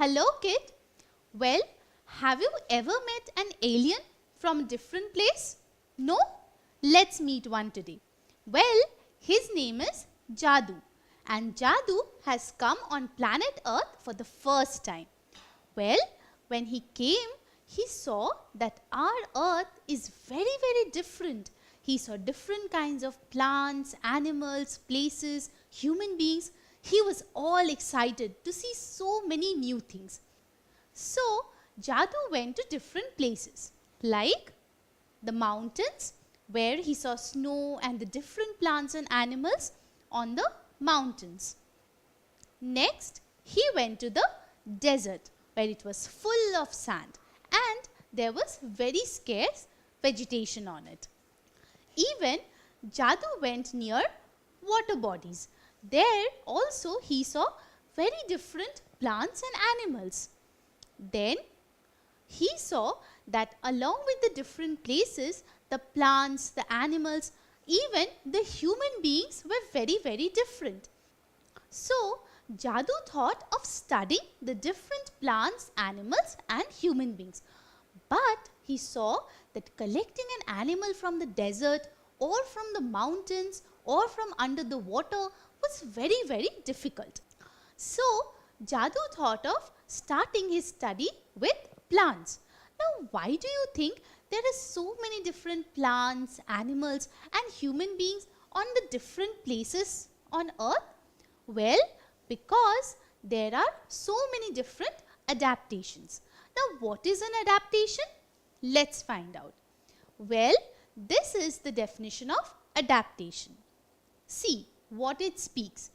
Hello kid. Well, have you ever met an alien from a different place? No? Let's meet one today. Well, his name is Jadoo, and Jadoo has come on planet Earth for the first time. Well, when he came, he saw that our Earth is very different. He saw different kinds of plants, animals, places, human beings. He was all excited to see so many new things. So, Jadoo went to different places like the mountains where he saw snow and the different plants and animals on the mountains. Next, he went to the desert where it was full of sand and there was very scarce vegetation on it. Even Jadoo went near water bodies. There also he saw very different plants and animals. Then he saw that along with the different places, the plants, the animals, even the human beings were very different. So Jadoo thought of studying the different plants, animals and human beings. But he saw that collecting an animal from the desert or from the mountains or from under the water was very difficult. So Jadoo thought of starting his study with plants. Now why do you think there are so many different plants, animals and human beings on the different places on Earth? Well, because there are so many different adaptations. Now what is an adaptation? Let's find out. Well, this is the definition of adaptation. See what it speaks.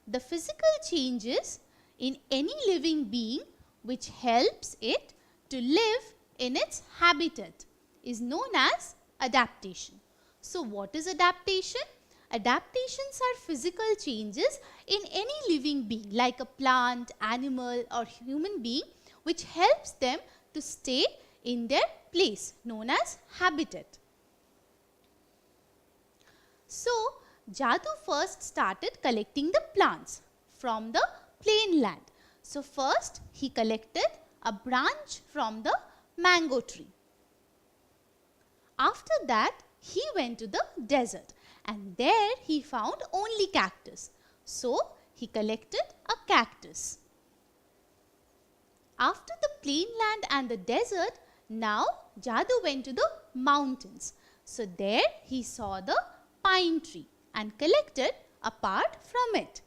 The physical changes in any living being which helps it to live in its habitat is known as adaptation. So what is adaptation? Adaptations are physical changes in any living being like a plant, animal or human being which helps them to stay in their place known as habitat. So Jadoo first started collecting the plants from the plain land. So first he collected a branch from the mango tree. After that he went to the desert and there he found only cactus. So he collected a cactus. After the plain land and the desert, now Jadoo went to the mountains. So there he saw the pine tree and collected a part from it.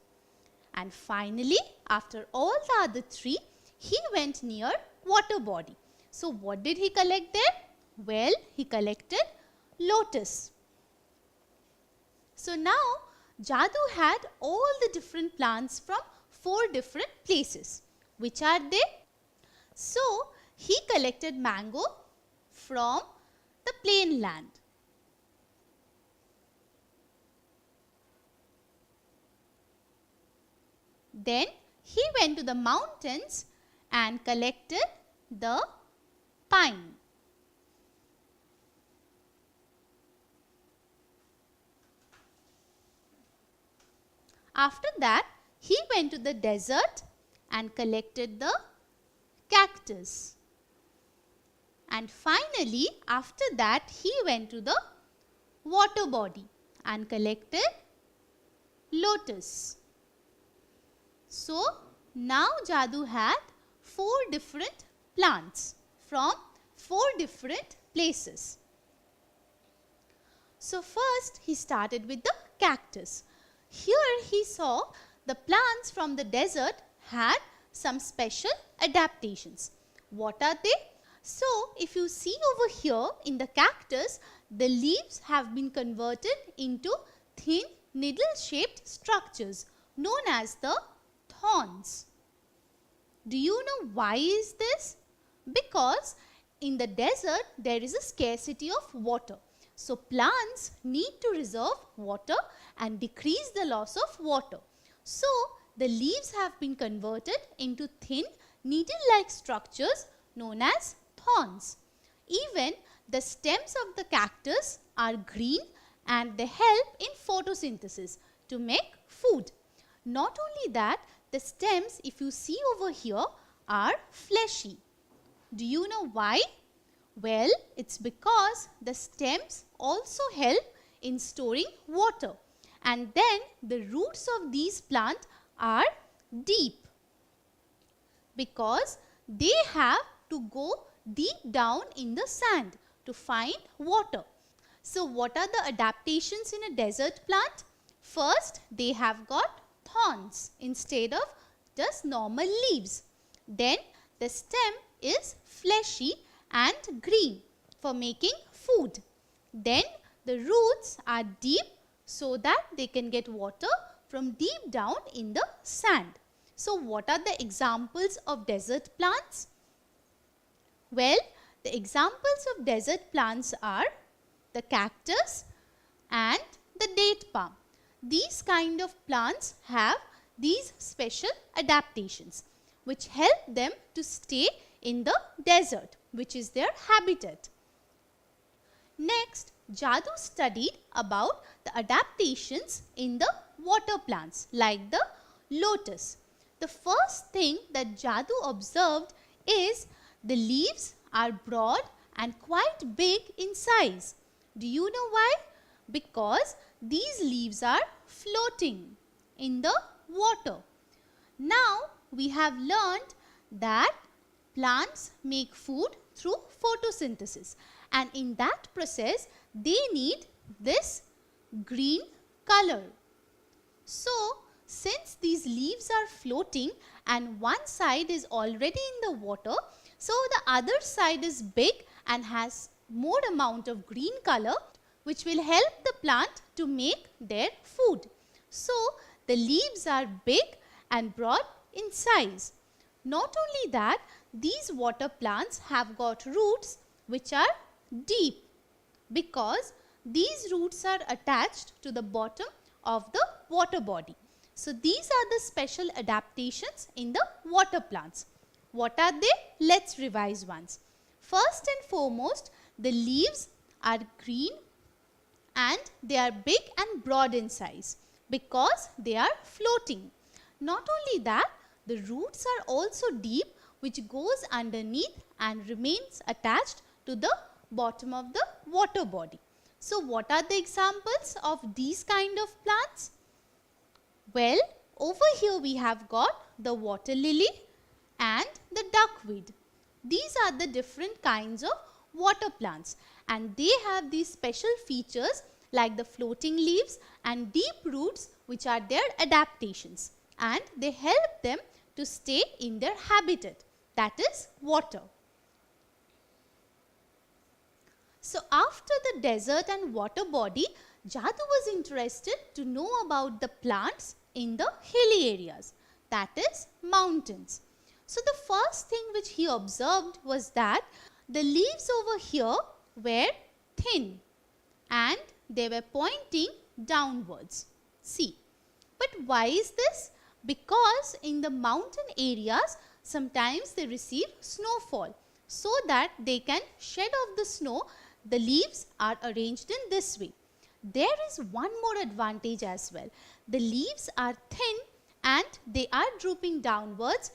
And finally, after all the other three, he went near water body. So what did he collect there? Well, he collected lotus. So now Jadoo had all the different plants from 4 different places. Which are they? So he collected mango from the plain land. Then he went to the mountains and collected the pine. After that, he went to the desert and collected the cactus. And finally, after that, he went to the water body and collected lotus. So now Jadoo had 4 different plants from 4 different places. So first he started with the cactus. Here he saw the plants from the desert had some special adaptations. What are they? So if you see over here in the cactus, the leaves have been converted into thin needle shaped structures known as the thorns. Do you know why is this? Because in the desert there is a scarcity of water. So plants need to reserve water and decrease the loss of water. So the leaves have been converted into thin needle-like structures known as thorns. Even the stems of the cactus are green and they help in photosynthesis to make food. Not only that, the stems, if you see over here, are fleshy. Do you know why? Well, it's because the stems also help in storing water, and then the roots of these plants are deep because they have to go deep down in the sand to find water. So what are the adaptations in a desert plant? First, they have got thorns instead of just normal leaves. Then the stem is fleshy and green for making food. Then the roots are deep so that they can get water from deep down in the sand. So what are the examples of desert plants? Well, the examples of desert plants are the cactus and the date palm. These kind of plants have these special adaptations which help them to stay in the desert, which is their habitat. Next, Jadoo studied about the adaptations in the water plants like the lotus. The first thing that Jadoo observed is the leaves are broad and quite big in size. Do you know why? Because these leaves are floating in the water. Now we have learned that plants make food through photosynthesis, and in that process they need this green color. So since these leaves are floating and one side is already in the water, so the other side is big and has more amount of green color, which will help the plant to make their food. So the leaves are big and broad in size. Not only that, these water plants have got roots which are deep because these roots are attached to the bottom of the water body. So these are the special adaptations in the water plants. What are they? Let's revise once. First and foremost, the leaves are green and they are big and broad in size because they are floating. Not only that, the roots are also deep, which goes underneath and remains attached to the bottom of the water body. So what are the examples of these kind of plants? Well, over here we have got the water lily and the duckweed. These are the different kinds of water plants, and they have these special features like the floating leaves and deep roots, which are their adaptations, and they help them to stay in their habitat, that is water. So after the desert and water body, Jadoo was interested to know about the plants in the hilly areas, that is mountains. So the first thing which he observed was that the leaves over here were thin and they were pointing downwards. See, but why is this? Because in the mountain areas, sometimes they receive snowfall. So that they can shed off the snow, the leaves are arranged in this way. There is one more advantage as well. The leaves are thin and they are drooping downwards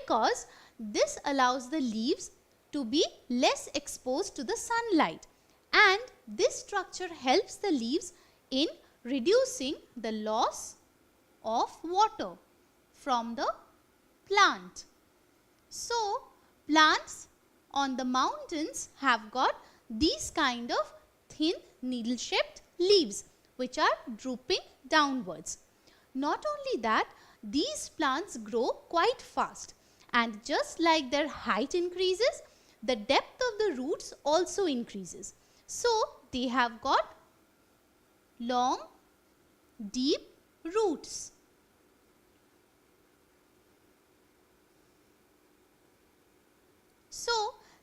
because this allows the leaves to be less exposed to the sunlight, and this structure helps the leaves in reducing the loss of water from the plant. So plants on the mountains have got these kind of thin needle shaped leaves which are drooping downwards. Not only that, these plants grow quite fast, and just like their height increases, the depth of the roots also increases. So they have got long, deep roots. So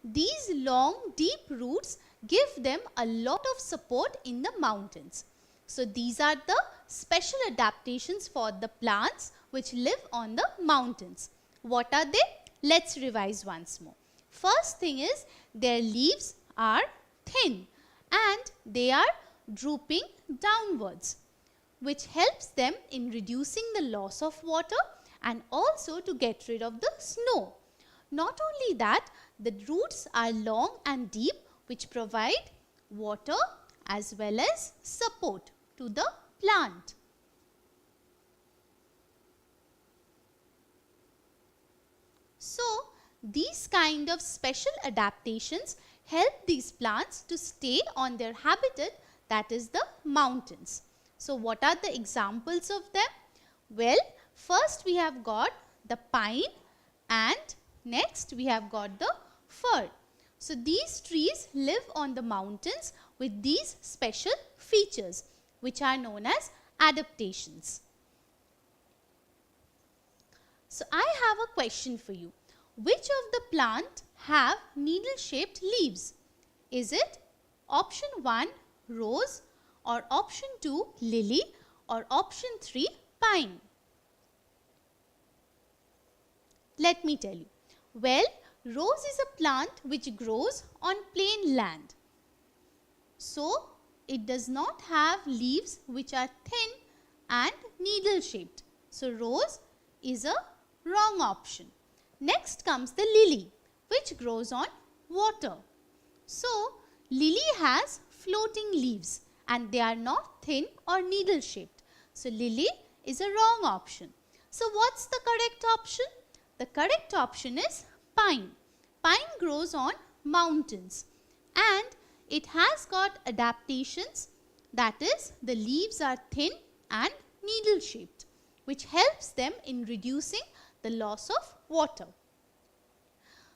these long, deep roots give them a lot of support in the mountains. So these are the special adaptations for the plants which live on the mountains. What are they? Let's revise once more. First thing is, their leaves are thin and they are drooping downwards, which helps them in reducing the loss of water and also to get rid of the snow. Not only that, the roots are long and deep, which provide water as well as support to the plant. So, these kind of special adaptations help these plants to stay on their habitat, that is the mountains. So, what are the examples of them? Well, first we have got the pine and next we have got the fir. So, these trees live on the mountains with these special features which are known as adaptations. So, I have a question for you. Which of the plant have needle shaped leaves? Is it option 1 rose or option 2 lily or option 3 pine? Let me tell you. Well, rose is a plant which grows on plain land. So, it does not have leaves which are thin and needle shaped. So, rose is a wrong option. Next comes the lily, which grows on water. So, lily has floating leaves and they are not thin or needle shaped. So, lily is a wrong option. So, what's the correct option? The correct option is pine. Pine grows on mountains and it has got adaptations, that is, the leaves are thin and needle shaped, which helps them in reducing the loss of water.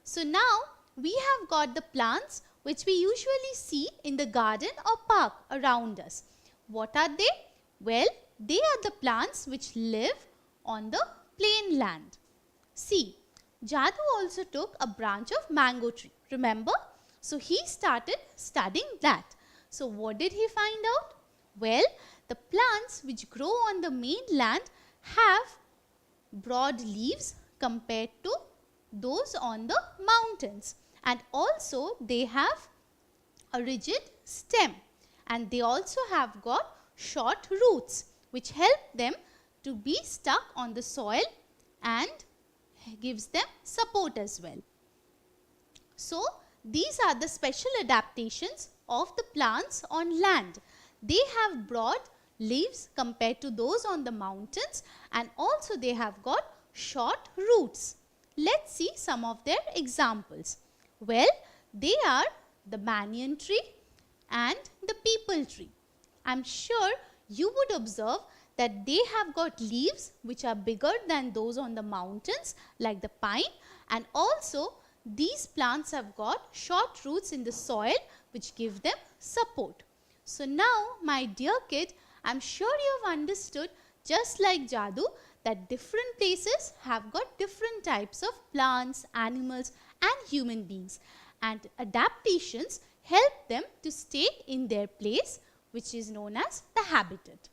So, now we have got the plants which we usually see in the garden or park around us. What are they? Well, they are the plants which live on the plain land. See, Jadoo also took a branch of mango tree, remember? So, he started studying that. So, what did he find out? Well, the plants which grow on the mainland have broad leaves compared to those on the mountains, and also they have a rigid stem and they also have got short roots which help them to be stuck on the soil and gives them support as well. So, these are the special adaptations of the plants on land. They have broad leaves compared to those on the mountains and also they have got short roots. Let's see some of their examples. Well, they are the banyan tree and the peepal tree. I am sure you would observe that they have got leaves which are bigger than those on the mountains like the pine, and also these plants have got short roots in the soil which give them support. So, now my dear kid, I am sure you have understood, just like Jadoo, that different places have got different types of plants, animals and human beings, and adaptations help them to stay in their place, which is known as the habitat.